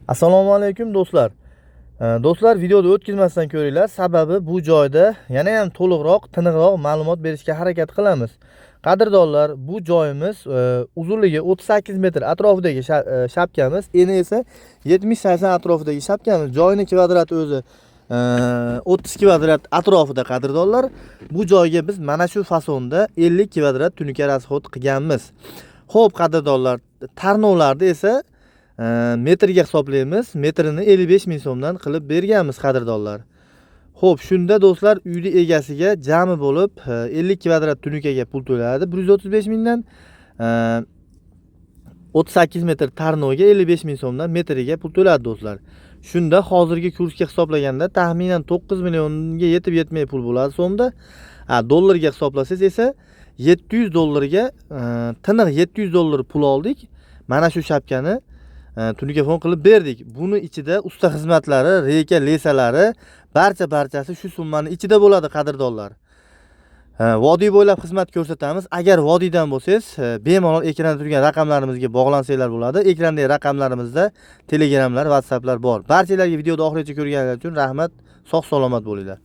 Assalomu alaykum do'stlar. Do'stlar, videoda o'tkazmasdan ko'ringlar. Sababi bu joyda yana ham to'liqroq, tiniqroq ma'lumot berishga harakat qilamiz. Qadrdonlar, bu joyimiz uzunligi 38 metr atrofidagi shapkamiz, eni esa 70-80 atrofidagi shapkamiz. Joyning kvadrati o'zi 30 kvadrat atrofida qadrdonlar. Bu joyga biz mana shu fasonda 50 kvadrat tunuka rasxod qilganmiz. Xo'p qadrdonlar, tarnovlarni esa metrga hisoblaymiz. Metrini 55 ming so'mdan qilib berganmiz qadrdonlar. Xo'p, shunda do'stlar, uyning egasiga jami bo'lib 50 kvadrat tunukaga pul to'ladi 135 mingdan. 38 metr tarnovga 55 ming so'mdan metriga pul to'ladi do'stlar. Shunda hozirgi kursga hisoblaganda taxminan 9 millionga yetib yetmay pul bo'ladi so'mda. Dollarga hisoblasangiz esa 700 dollarga tiniq 700 dollar pul oldik. Mana shu shapkani tunikafon qilib berdik. Buni ichida usta xizmatlari, reka, lesalari barchasi shu summani ichida bo'ladi qadrdonlar. Vodiy bo'ylab xizmat ko'rsatamiz. Agar vodiydan bo'lsangiz, bemalol ekranda turgan raqamlarimizga bog'lansanglar bo'ladi. Ekrandagi raqamlarimizda Telegramlar, WhatsApplar bor. Barchalarga videoni oxirigacha ko'rganlar uchun rahmat. Sog' salomat bo'linglar.